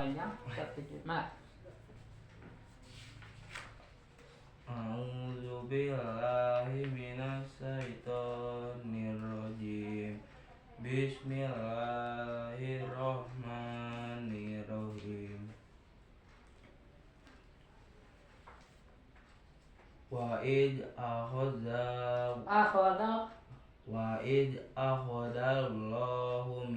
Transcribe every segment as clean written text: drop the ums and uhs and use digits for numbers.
lainnya tertuju. Nah, A'udzu billahi minas syaitonir rajim. Bismillahirrahmanirrahim. Wa id akhadha akhadallahu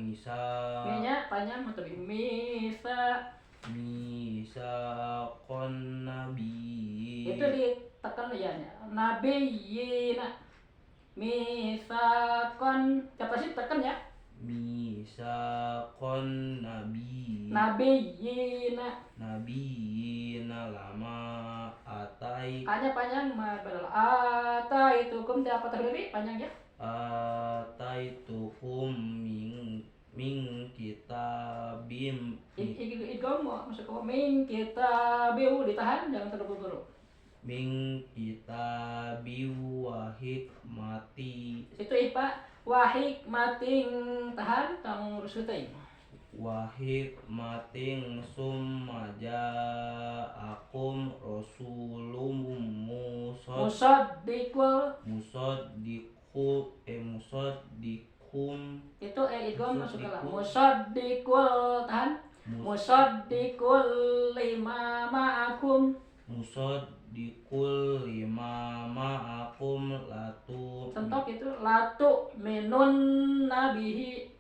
minyak panjang atau misa misaqon nabi. itu ditekan ya nabiyina misakon siapa sih tekan ya Misaqon nabi nabiyina lama atai hanya panjang badal ata itu hukum apa terdiri panjang ya ataitukum min kitabim idgom masuk ke min kita biu ditahan jangan terburu-buru min kitabi wa hikmati itu ipa wahik mating tahan tang urus teuing wa hikmatin summa ja'akum rasulun musaddiqul musaddiqum itu idgom masuk ke musaddiqul tahan musaddiqul lima ma'akum musaddiqul lima ma'akum contoh itu latu minun nabihi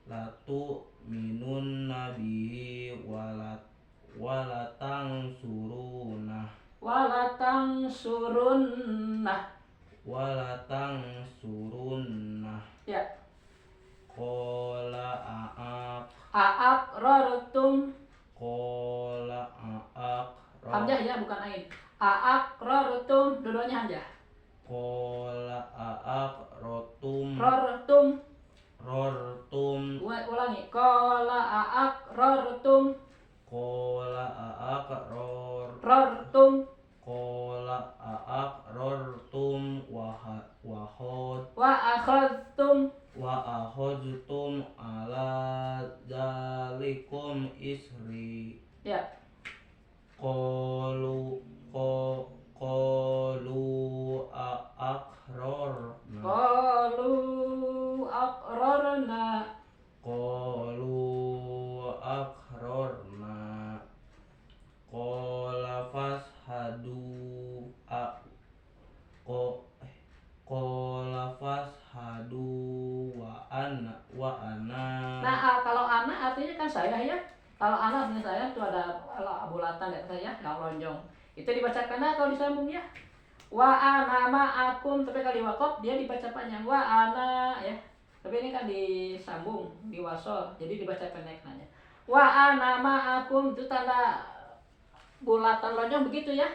walatang surunah ya qala aqrartum hamzah ya bukan ain aqrartum dua-duanya hamzah qala aqratum ulangi qala aqrartum wa akhadtum ala dzalikum isri ya qalu aqrarna qala fashhadu wa ana nah kalau ana artinya kan saya ya kalau ana artinya saya itu ada bulatan ya saya yang lonjong itu dibacakan kalau disambung ya wa ana ma'akum tapi kalau di wakaf dia dibaca panjang wa ana ya tapi ini kan disambung di wasol jadi dibaca pendek nanya wa ana ma'akum itu tanda bulatan lonjong begitu ya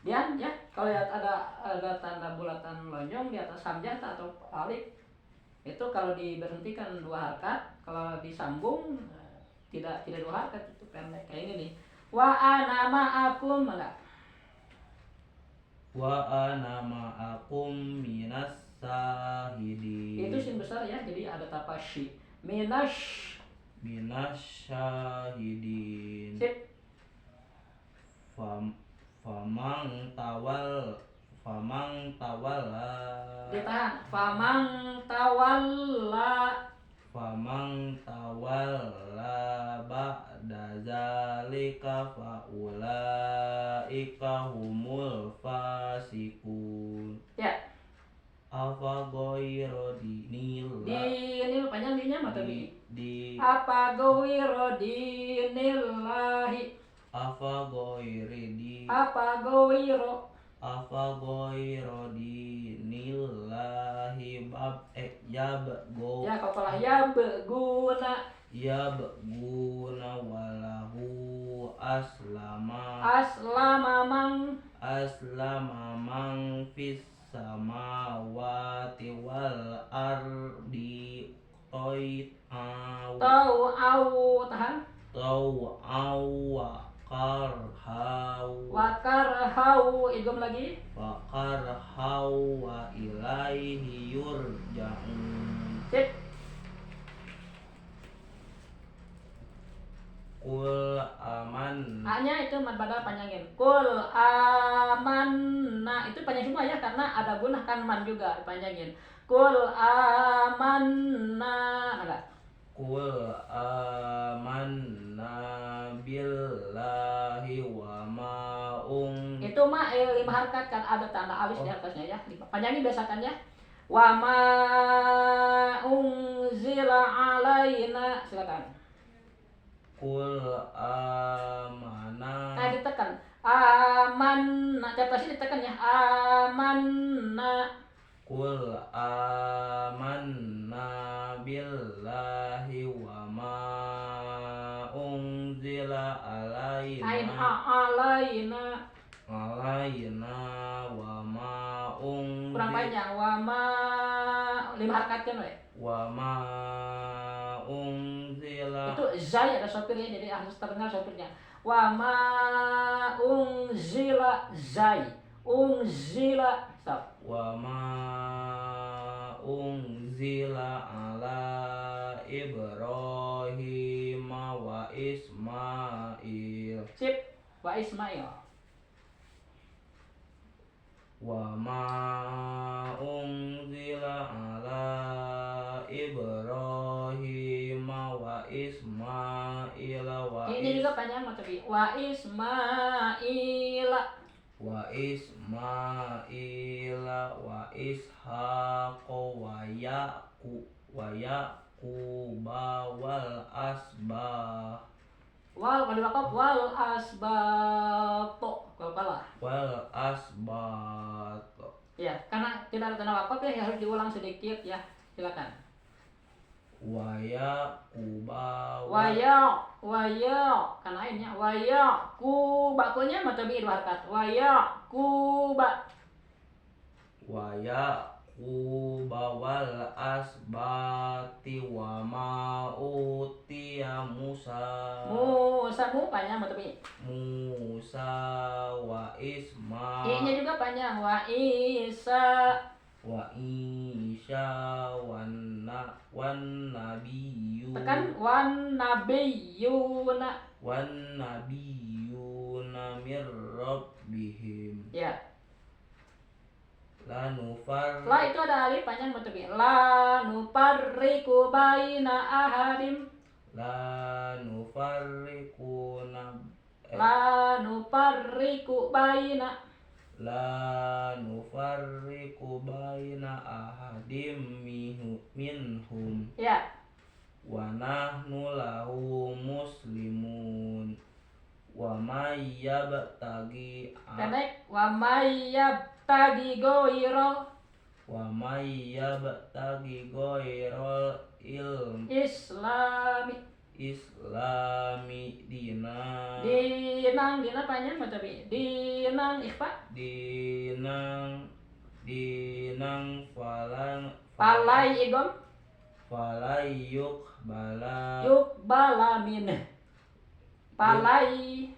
Dian ya kalau ada tanda bulatan lonjong di atas hamzah atau alif itu kalau diberhentikan 2 harakat kalau disambung tidak 2 harakat itu pendek kayak ini nih wa ana ma'akum enggak wa ana ma'akum minas sahidin itu sin besar ya jadi ada tapasy minas syahidin sip famang tawalla ditahan famang tawalla ba'da zalika faulaika humul fasiqun ya afa ghairu dinil panjang dinya mata di apa ghairu dinillahi afa ghairi afa ghairu dinillahi yabghu ya kalau yabghuna walahu aslama man fis samawati wal ardi tau'aw wa karhau idgham lagi wa karhau wa ilaihi yurja'un sip Kul aman. A-nya itu mad badal panjangin. Kul amanna itu panjang semua ya karena ada gunah kan man juga panjangin. Kul amanna ada. Kul amanna billahi wa ma Itu mah 5 harkat kan ada tanda alif di atasnya ya. Panjangin biasakan ya. Wa ma unzila alaina silakan. Kul amana. Nah ditekan amanna atasnya ditekan ya amanna. Kul amanna billahi wa ma unzila Ain alaina alaina wa ma kurang panjang wa ma 5 harkat kan we. Wa ma unzila Itu zai ada sopirnya jadi harus terdengar sopirnya. Wa ma unzila zai unzila stop. wa ma unzila ala Ibrahim wa Ismail Sip. Wa Ismail. wa ma unzila ala Ibrahim wa Ismail Ini juga panjang tapi wa Ismaila. wa Ismail wa Ishaq wa Yaquba wal asbah Wal kalau wakaf wal asbato kalau wal asbat. ya karena tidak ada tanda wakaf ya harus diulang sedikit ya silakan. Wa Yaquba Waya kan lainnya waya kubakunya matabi 2 harkat waya kuba wa Yaquba wal asbati wa ma utiya Musa mu panjang matabi Musa wa Isma i-nya juga panjang wa Isa wa Isya wan nabiyyu tekan wan nabiyuna mir rabbihim ya. la nufar La itu ada alif panjang matabi la nufarriqu baina ahadim la nufarriqu la nufarriqu baina ahadim minhum ya. wa nahnu lahu muslimun wa may yabtagi Pendek wa may yabtagi ghaira ghairul islami dina panjang matabi dinang ikhfa dinang palai igom falayuk yuk balamin palai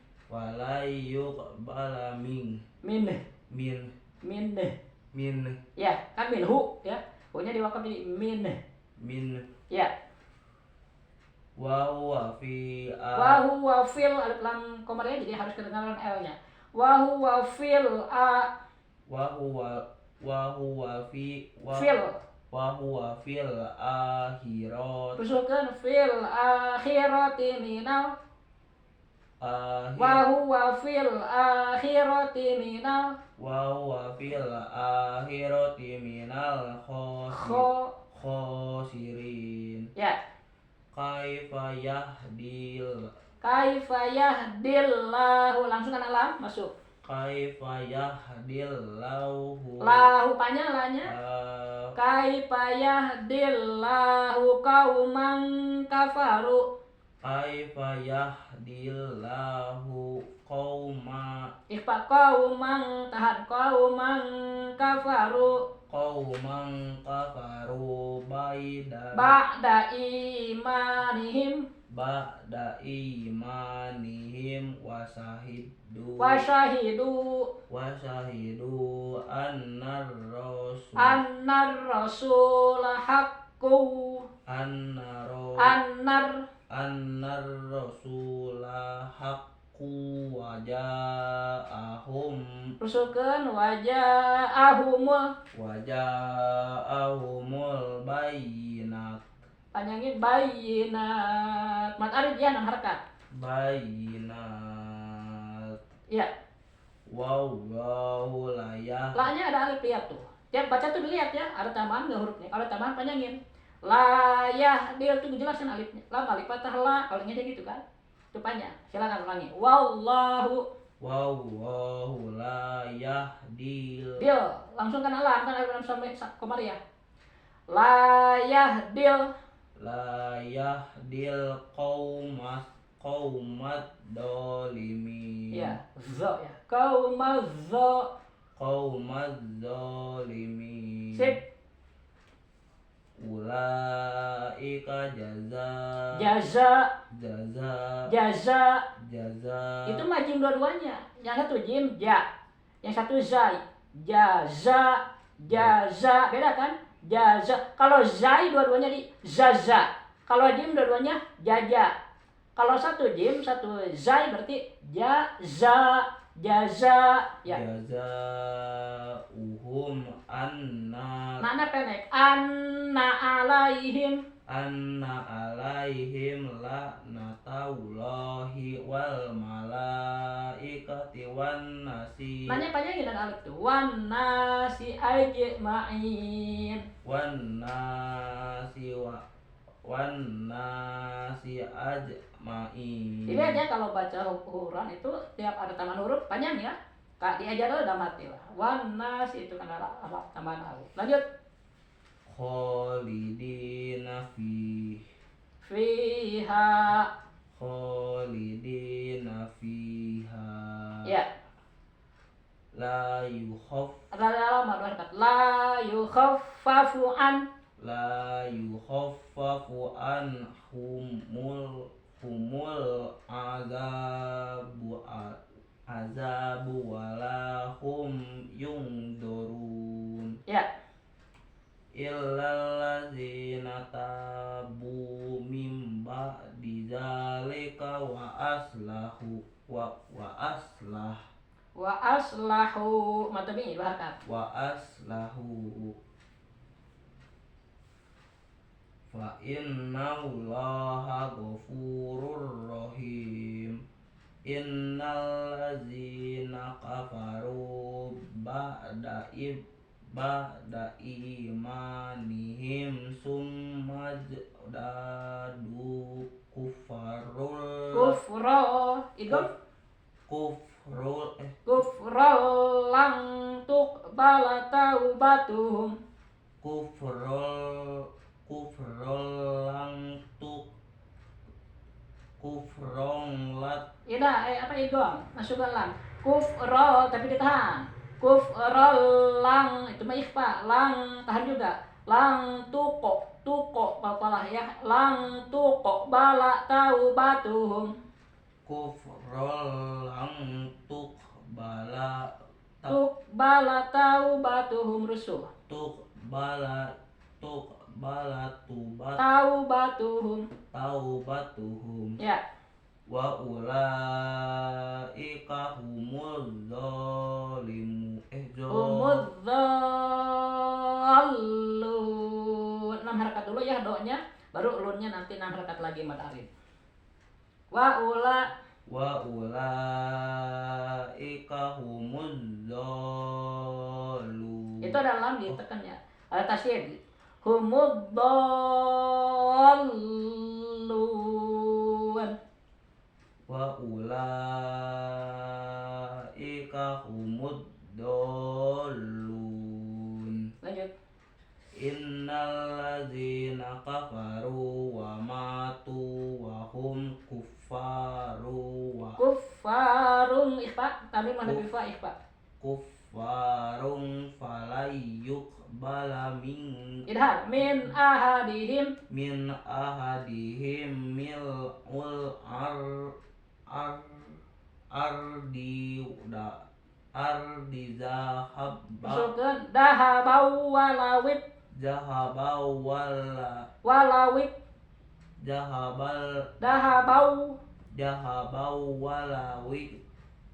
balamin min ya kan minhu ya punya diwakaf jadi min ya. wa huwa fil alif lam komarnya jadi harus kedengaran L-nya wa huwa fil akhirat usulkan fil akhirati minal wa huwa fil akhirati minal khosirin ya. kaifa yahdillahu langsung kan alam masuk kaifa yahdillahu lahu panjang lahnya kaifa yahdillahu qauman kafaru kaifa yahdillahu qauma ikhfa qauman tahan qauman kafaru ba'da imanihim wasyahidu annar rasul haqqu annar annar rasula haqqu wa ja'ahum Rusukeun waja'ahumul bayyinat panjangin bayyinat mat arif ya nang harkat bayyinat ya wallahu la la-nya ada alif lihat tuh tiap baca tuh dilihat ya ada tambahan nggak hurufnya kalau tambahan panjangin la yahdil tuh jelasin alifnya lam alif fathah la kalau aja gitu kan itu panjang silakan ulangi wallahu la yahdil dil langsung kan alam kan alif lam sampai komariah la yahdil qaumat dolimin ya zo ya qaumaz zalimin sip ulaika jaza jaza itu mah jim dua-duanya yang satu jim ja yang satu zai jaza beda kan jaza kalau zai dua-duanya di zaza kalau jim dua-duanya jaja kalau satu jim satu zai berarti jaza ya jazaa'uhum anna pendek anna alaihim la'natullahi wal malaikati wan nasi nanya panjangin dan alif tuh wan nasi ajma'in ini aja kalau baca Quran itu tiap ada tambahan huruf panjang ya kak diajar dulu udah mati lah wan nasi itu kan ada tambahan alif lanjut khalidina fiha ya la yukhaffafu anhumul azabu wala hum yungdurun ya illal ladzina tabu mim ba'di zalika wa aslahu matabi bahkan wa aslahu fa innallaha ghafurur rahim innal ladzina kafaru ba'da imanihim summa jadadu kufrul lang tuqbala taubatuhum kufrul kufrong lat ya dah apa idgham masukkan lam kufrol tapi ditahan kufrol lang itu mah ikhfa lang tahan juga lang tuko papalah ya lang tuko bala taubatuhum kufrol lang bala taubatuhum rusuh taubatuhum ya wa ulaika humuz zalimun zallun 6 harakat dulu ya doanya baru lunnya nanti 6 harakat lagi mad alif wa ulaika humuz zallun itu ada lam ditekan ya ada tasydid humuddallun wa ulaika humuddallun lanjut innal ladzina kafaru wa matu wa hum kuffarun ikhfa kami mana ikhfa kuffarun falayyuk bala min ahadihim mil'ul ardi zahabau walawib dahabau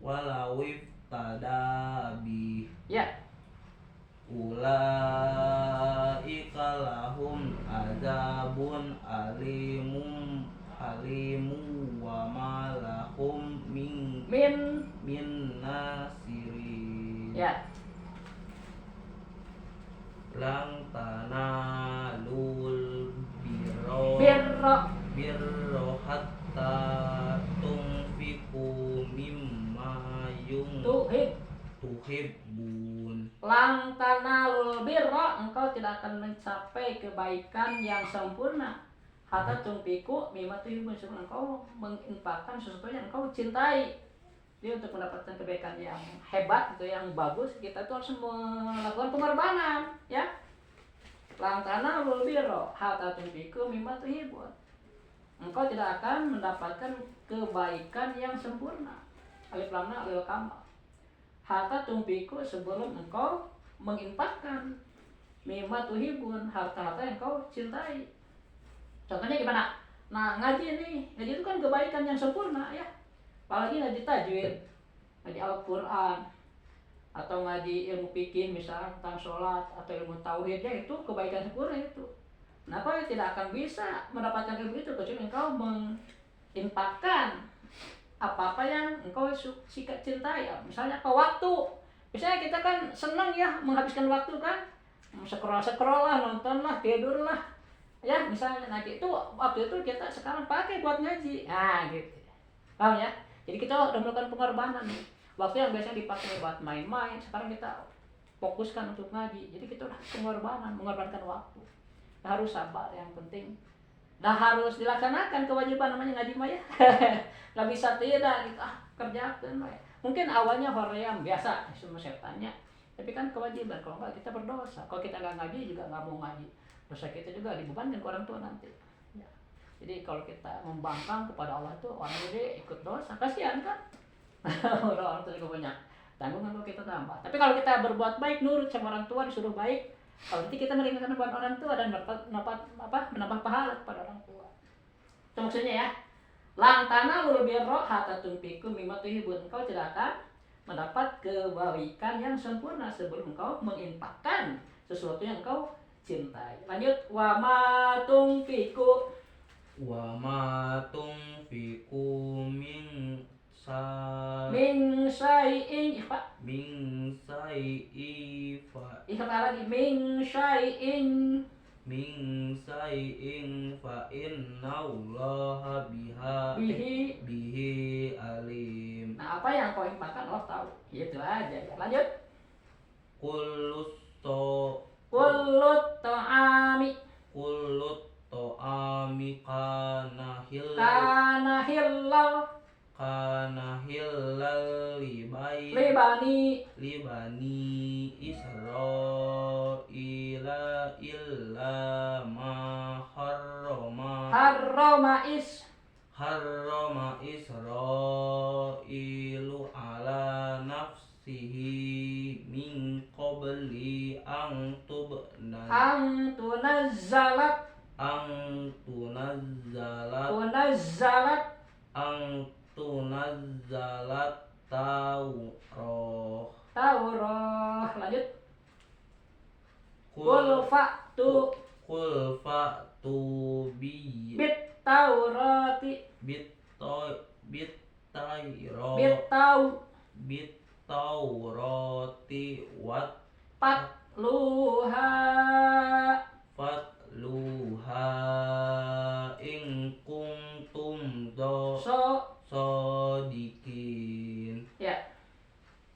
walawif tadabi ya ulaika lahum azabun alimu wa malahum min nasirin ya lang tanalul birra birro hatta tunfiku mimma tuhibbun. Lang tanalul birra, engkau tidak akan mencapai kebaikan yang sempurna hatta tunfiku mimma tuhibbun, sebelum engkau menginfakkan sesuatu yang engkau cintai. Jadi untuk mendapatkan kebaikan yang hebat itu yang bagus, kita tuh harus melakukan pengorbanan, ya. Lang tanalul birra hatta tunfiku mimma tuhibbun. Engkau tidak akan mendapatkan kebaikan yang sempurna. Alif lam na lil kamal. Hatta tunfiku, sebelum engkau menginfakkan mimma tuhibbun, harta-harta yang kau cintai. Contohnya gimana? Nah, ngaji itu kan kebaikan yang sempurna, ya. Apalagi ngaji tajwid, ngaji Al-Quran, atau ngaji ilmu fikih misalnya tentang sholat atau ilmu tauhid, ya itu kebaikan sempurna itu. Nah, kau tidak akan bisa mendapatkan ilmu itu kecuali engkau menginfakkan apa-apa yang engkau cintai. Misalnya ke waktu, misalnya kita kan senang ya menghabiskan waktu kan, scroll lah, nonton lah, tidur lah, ya misalnya. Nah itu waktu itu kita sekarang pakai buat ngaji, nah gitu, paham ya? Jadi kita udah melakukan pengorbanan. Waktu yang biasanya dipakai buat main-main, sekarang kita fokuskan untuk ngaji. Jadi kita udah mengorbankan waktu. Nah, harus sabar, yang penting. Nah, harus dilaksanakan kewajiban namanya ngaji mah ya. Nggak bisa tidak gitu, kerjakan. Mungkin awalnya hoream biasa, semua setannya. Tapi kan kewajiban, kalau nggak kita berdosa. Kalau kita nggak ngaji juga nggak mau ngaji. Dosa kita juga dibebankan ke orang tua nanti. Ya. Jadi kalau kita membangkang kepada Allah itu, orang gede ikut dosa, kasihan kan? Orang tua juga banyak tanggungan kalau kita tambah. Tapi kalau kita berbuat baik, nurut sama orang tua, disuruh baik, kalau nanti kita meringankan beban orang tua dan menambah pahala kepada orang tua. Itu maksudnya ya. Lang tanalul birra hatta tunfiqu mimma tuhibbun. Engkau tidak akan mendapat kebaikan yang sempurna sebelum engkau menginfakkan sesuatu yang engkau cintai. Lanjut, wa ma tunfiqu min syai'in fa lagi min syai'in fa innallaha bihi alim. Nah, apa yang kau infakkan Allah tahu. Itu aja ya. Lanjut. Kullut ta'ami kana hillal libani Israila illa ma harrama Israilu ala nafsihi min qabli ang tunazzalat Taurah. Lanjut. Qul fa'tu bit taurati wat fatluha in kuntum sodikin. Ya.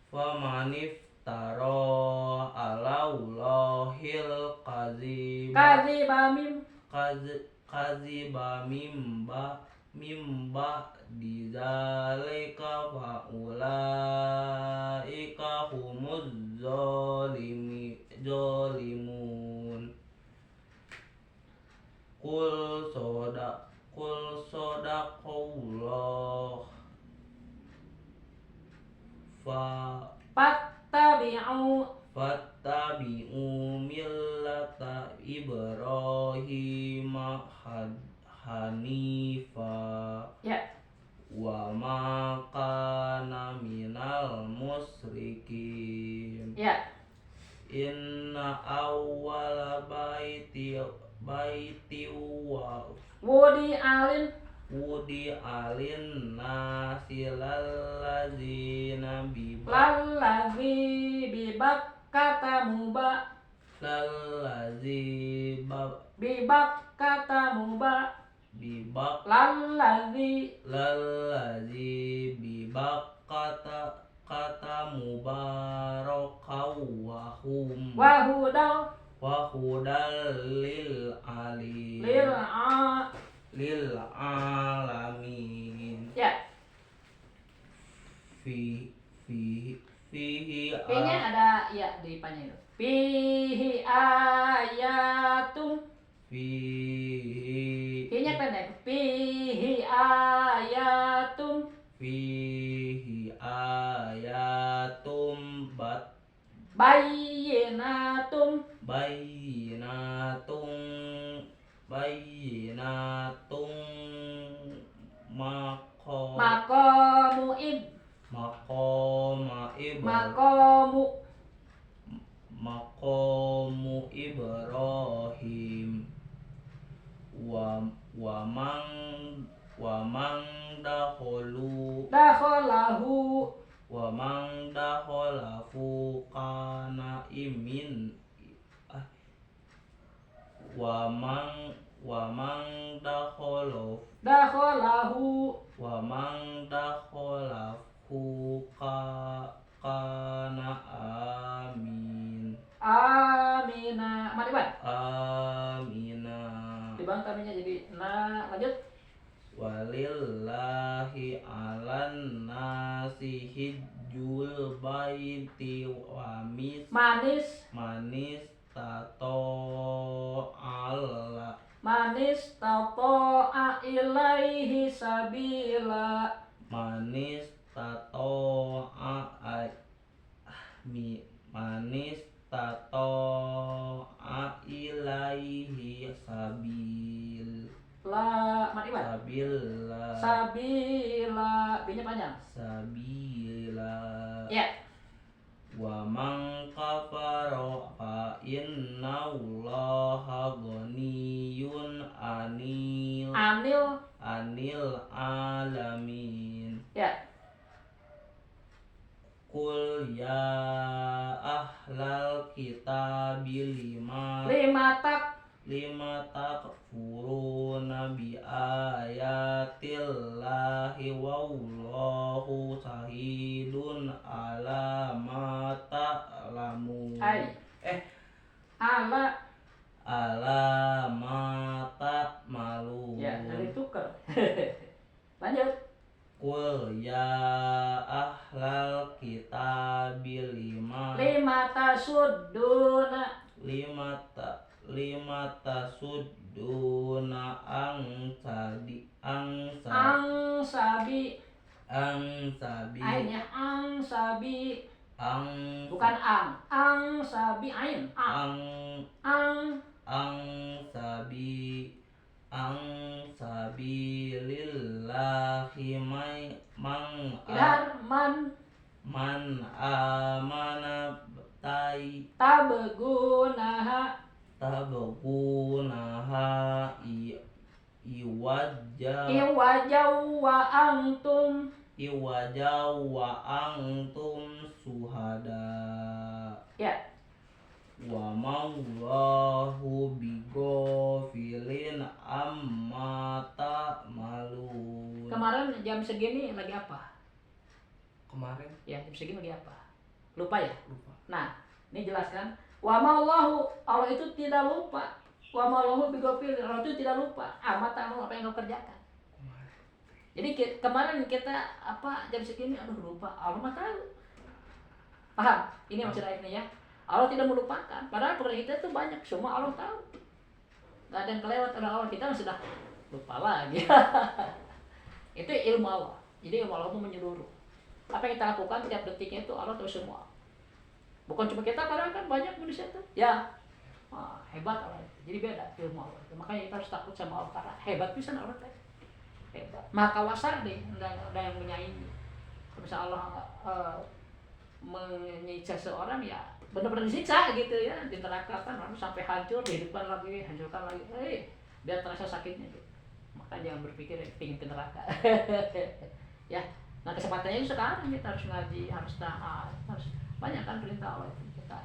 Famanif taro alaullahil kaziba mimba dizalika faulaika humuz zolimun. Kul sodaqallah fattabi'u millata Ibrahim hanifa Ya. wa ma kana minal musyrikin. Ya. Inna awwala baiti Wudi alin wudi alin nasi lallazina lallazi bibak kata muba lallazi bibak kata muba bibak lallazi bibak kata mubarakau wahum wahudal wahudal lil alim lil alamin. Ya. Fihi P-nya ada ya di depannya itu. Fihi ayatum. P-nya pendek. Fihi ayatum. Fihi ayatum Bayyinatum. bayinatung Maqamu maqamu Ibrahim wa mang dakhalahu wa mang dakhalahu kana imin wa mang dakhalahu kana amin amina. Madiban. amina. Dibang kaminya jadi lanjut. Walillahi alan nasi hijjul baiti wa manis tato'a ilaihi sabila. manis tato'a ilaihi sabil Sabila. B-nya panjang. sabila. Ya. Wa man kafara fa innallaha ghaniyun anil alamin. Ya. Qul ya ahlal kitabi lima takfuruna bi ayatillahi wallahu sahidun ala ma ta'lamun. Ala ma ta'malun. Ya, dari tukar. Lanjut. Qul ya ahlal kitabi Lima tasudduna ang sabi Ainnya ang sabi. ang Bukan ang sabi ain. ang sabi lillahi man amana Tabegunaha iwajau wa antum suhada. Ya. Wa mawallahu bighafilin amma ta'malun. Kemarin jam segini lagi apa? Kemarin Ya, jam segini lagi apa? Lupa ya? lupa. Nah, ini jelaskan. Wa ma'allahu, Allah itu tidak lupa. Wa ma'allahu bighafilin, Allah itu tidak lupa. Amat ta'malun, apa yang kau kerjakan. Jadi kemarin kita jam segini lupa. Allah mah tahu. Paham? Ini maksud ayatnya ya. Allah tidak melupakan. Padahal pekerjaan kita itu banyak, semua Allah tahu. Gak ada yang kelewat oleh Allah, kita sudah lupa lagi. Itu ilmu Allah. Jadi ilmu Allah itu menyeluruh. Apa yang kita lakukan tiap detiknya itu Allah tahu semua. Bukan cuma kita, padahal kan banyak manusia itu. Ya, Hebat Allah itu. Jadi beda ilmu Allah itu. Makanya kita harus takut sama Allah karena hebat bisa Allah teh. Hebat. Maka wasar deh, ada yang menyaingi. Kalau misalnya Allah menyiksa seorang ya benar-benar disiksa gitu ya, di neraka kan lalu sampai hancur, dihidupkan lagi, hancurkan lagi. Biar terasa sakitnya gitu. Maka jangan berpikir pingin ke neraka. Ya. Nah kesempatannya itu sekarang kita harus ngaji, harus taat, harus banyak kan perintah Allah itu kita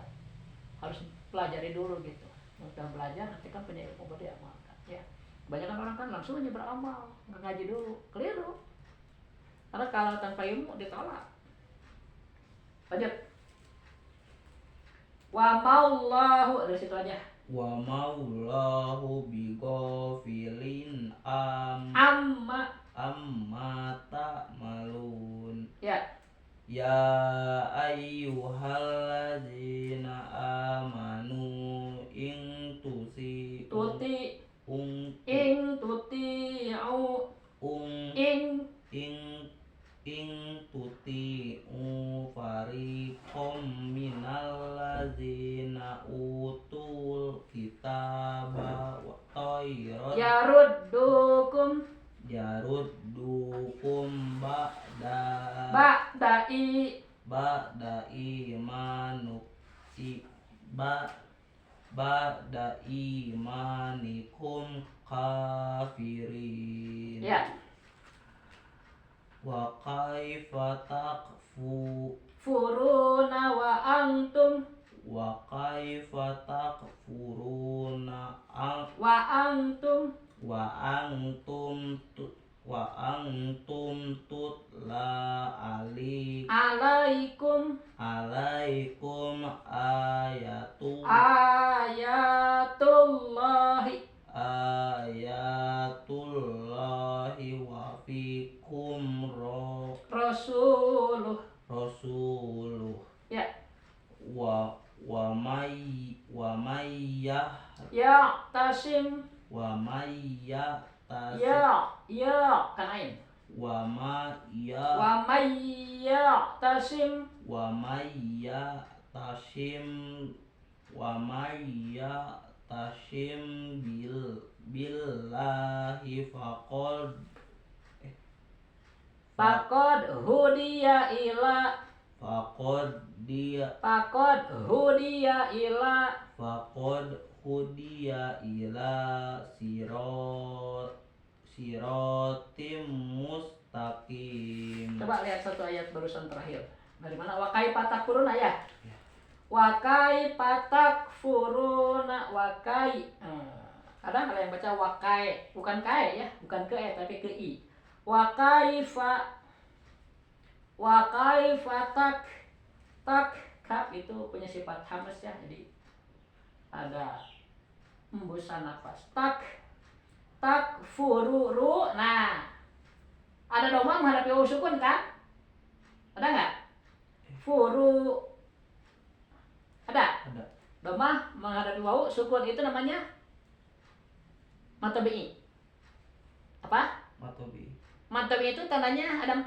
harus pelajari dulu gitu. Udah belajar nanti kan punya ilmu baru diamalkan. Ya, kebanyakan orang kan langsung aja beramal, nggak ngaji dulu, keliru. Karena kalau tanpa ilmu ditolak. Lanjut. Wa maulahu dari situ aja. Wa maullahu bighafilin amma ta'malun. Ya. Ya ayyuhalladzina amanu in tuti fariqom minalladzina utul kitaba wa tayrat yaruddukum ba'da imanikum kafirin. Ya. Wa kaifa Furuna wa antum wa antum tutla alaikum ayatullahi wa fikum rasuluh. Ya. wa Tasim. Kanain. Wa tashim billahi Faqad hudiya ila siratim mustaqim. Coba lihat satu ayat barusan terakhir. Dari mana? Wa kaifa takfuruna ya? Wa kaifa takfuruna kadang ada yang baca wakai, bukan kai ya, bukan ke tapi ke i. Wa kaifa kaf itu punya sifat hamas ya, jadi ada hembusan nafas. Takfuru. Nah, ada doma menghadapi wawu sukun kan? Ada nggak? Furu. Ada? Ada. Doma menghadapi wawu sukun itu namanya matobi'i. Apa? Matobi'i itu tandanya ada 4.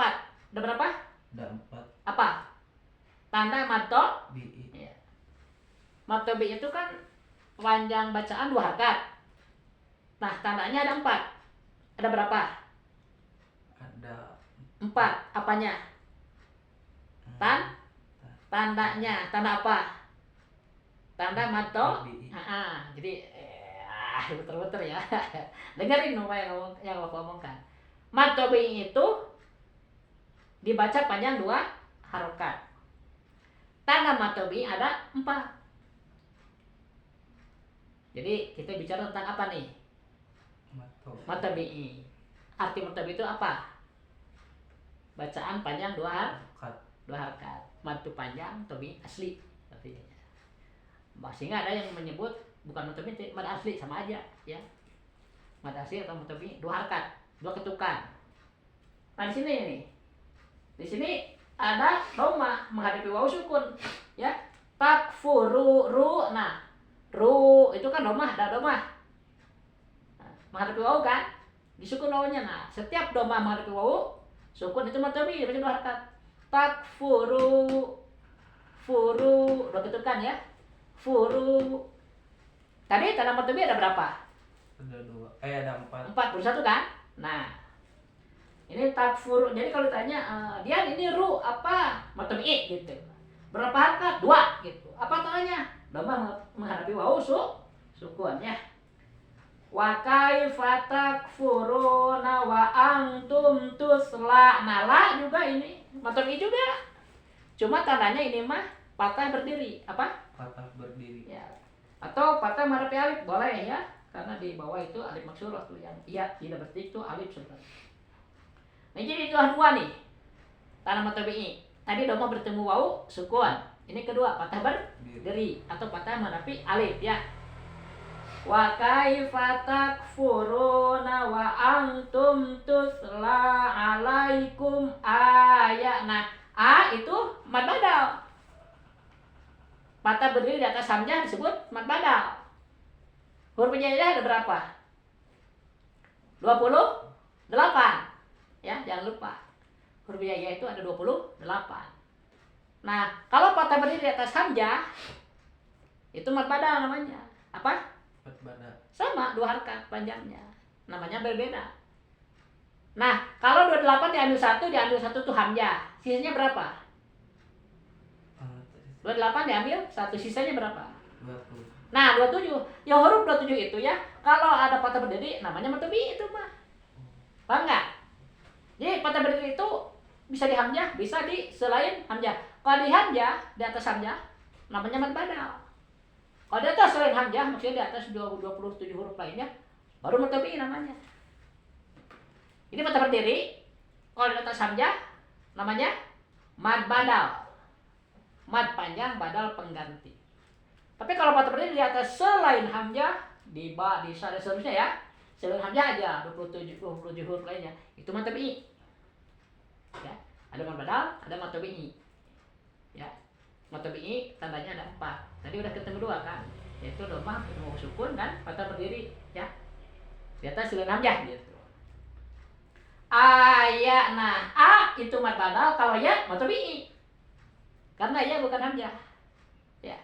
Ada berapa? Ada 4. Apa? Tanda bi'i. Ya. Matobi'i itu kan panjang bacaan 2 harakat. Nah, tandanya ada 4. Ada berapa? Ada 4. Apanya? Tandanya. Tanda apa? Tanda jadi betul-betul ya. Dengerin apa yang lo ngomongkan. Matobi itu dibaca panjang 2 harokat. Tanda matobi ada 4. Jadi kita bicara tentang apa nih? Matobi. Arti matobi itu apa? Bacaan panjang 2 harokat. Matu panjang, tobi asli artinya. Sehingga ada yang menyebut bukan matobi, mad asli sama aja ya. Mad asli atau matobi 2 harokat, 2 ketukan. Nah di sini nih. Di sini ada doma menghadapi wawu sukun ya. Takfuru ru. Nah, ru itu kan doma, ada doma. Nah, menghadapi wawu kan? Disukun wawunya. Nah, setiap doma menghadapi wawu sukun itu matobi dibaca 2 harokat. Takfuru. 2 ketukan ya. Furu. Tadi tanda matobi ada berapa? Ada 2. Ada 4. 4 plus 1 kan? Nah, ini takfur. Jadi kalau ditanya dia ini ru apa? Matobi gitu. Berapa harkat? 2 gitu. Apa tanya? Domah menghadapi wau sukun ya. Wa kaifa takfuruna wa antum tusla. Nah, la juga ini matobi juga. Cuma tandanya ini mah patah berdiri. Apa? Patah berdiri. Ya. Atau patah menghadapi alif boleh ya. Karena di bawah itu alif maksurah tuh yang iya tidak berarti itu alif sebenarnya. Nah, jadi itu dua nih. Tanda matobi. Tadi domah bertemu wau sukun. Ini kedua patah berdiri atau patah menghadapi alif ya. Wa kaifa takfuruna wa antum tusla alaikum ayat. Nah, a itu mad badal. Patah berdiri di atas hamzah disebut mad badal. Huruf hijaiyah ada berapa? 28. Ya, jangan lupa. Huruf hijaiyah itu ada 28. Nah, kalau patah berdiri di atas hamzah itu mad badal namanya. Apa? Mad badal. Sama 2 harkat panjangnya. Namanya berbeda. Nah, kalau 28 diambil 1 tuh hamzah. Sisanya berapa? 28 diambil 1, sisanya berapa? 20. Nah, 27. Yang huruf 27 itu ya, kalau ada patah berdiri namanya matobi itu mah. Paham nggak? Jadi patah berdiri itu bisa di hamzah, bisa di selain hamzah. Kalau di hamzah, di atas hamzah namanya mad badal. Kalau di atas selain hamzah, maksudnya di atas 27 huruf lainnya, baru matobi namanya. Ini patah berdiri, kalau di atas hamzah namanya mad badal. Mad panjang, badal pengganti. Tapi kalau patah berdiri di atas selain hamzah, di ba, di sa, dan seterusnya ya, selain hamzah aja 27 huruf lainnya, itu mad tabi'i. Ya, ada mad badal, ada mad tabi'i. Ya, mad tabi'i tandanya ada 4. Tadi udah ketemu 2 kan, yaitu domah ketemu sukun dan patah berdiri ya. Di atas selain hamzah gitu. Ayat, nah a itu mad badal, kalau ya mad tabi'i. Karena ya bukan hamzah. Ya.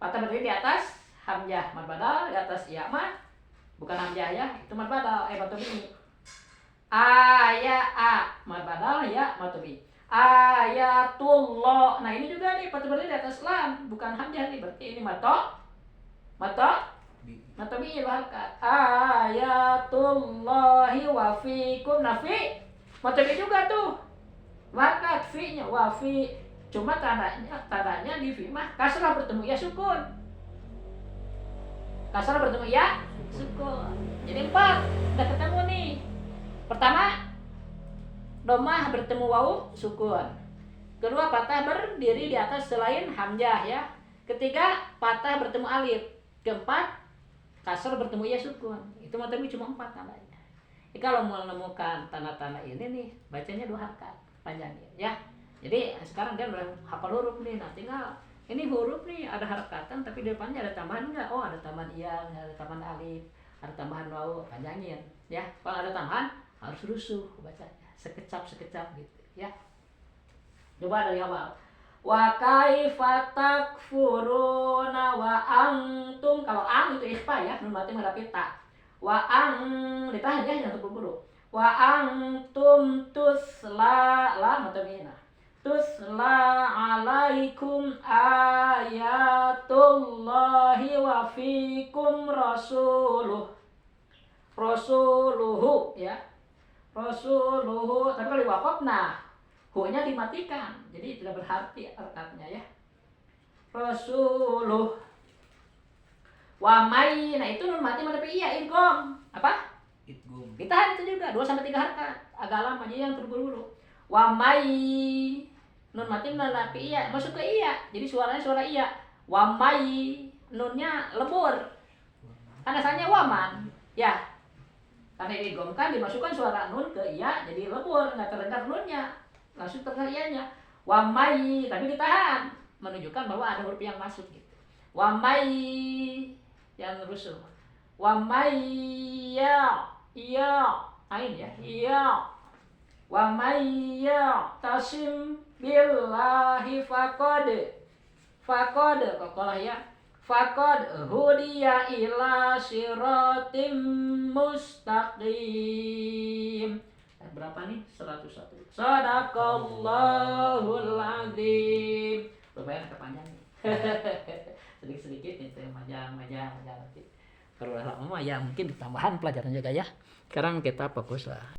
Patah berdiri di atas hamzah mad badal, di atas ya mah bukan hamzah ya, itu mad badal mad tabi'i. Ayat a mad badal ya mad tabi'i. Ayatullah. Nah, ini juga nih patah berdiri di atas lam, bukan hamzah nih, berarti ini mad tabi'i harkat. Ayatullahi wa fikum. Nah, fi mad tabi'i juga tuh. Harkat fi-nya wa fi. Cuma tandanya di fi mah kasrah bertemu ya sukun. Kasrah bertemu ya sukun. Jadi 4 udah ketemu nih. Pertama, domah bertemu wau sukun. Kedua, patah berdiri di atas selain hamzah ya. Ketiga, patah bertemu alif. Keempat, kasrah bertemu ya sukun. Itu mah tapi cuma 4 tandanya. Jadi kalau mau menemukan tanda-tanda ini nih, bacanya 2 harkat panjangnya ya. Jadi sekarang dia udah hafal huruf nih, nah tinggal ini huruf nih ada harakatan tapi di depannya ada tambahan enggak? Oh, ada tambahan iya, ada tambahan alif, ada tambahan waw, panjangin ya. Kalau ada tambahan harus rusuh bacanya, sekecap gitu ya. Coba dari awal. Wa kaifa takfuruna wa antum. Kalau ang itu ikhfa ya, nun mati menghadapi ta. Wa ang ditahan ya, jangan terburu-buru. Wa antum tusla la matamina. Tusla alaikum ayatullahi wa fikum rasuluhu ya. Rasuluhu, tapi kalau diwakaf nah hu-nya dimatikan. Jadi tidak berarti harkatnya ya. Rasuluh. Wa may, nah itu nun mati menghadapi iya idgham. Apa? Idgham. Ditahan itu juga 2 sampai 3 harkat. Agak lama jadi yang terburu-buru. Wa may, nun mati menghadapi iya, masuk ke iya. Jadi suaranya suara iya. Wa may, nunnya lembur. Kan asalnya waman. Ya. Karena ini idgham kan dimasukkan suara nun ke iya, jadi lembur, enggak terdengar nunnya. Langsung terdengar iyanya. Wa may, tapi ditahan, menunjukkan bahwa ada huruf yang masuk gitu. Wa may yang rusuh. Wa may ya ain ya. Iya. Wa may tasim billahi faqad. Faqad, kalau ya faqad hudiya ila siratim mustaqim. Berapa nih? 101. Sadaqallahul azim. Lumayan kepanjang nih. Sedikit-sedikit itu majang nanti. Kalau lama ya mungkin tambahan pelajaran juga ya. Sekarang kita fokus lah.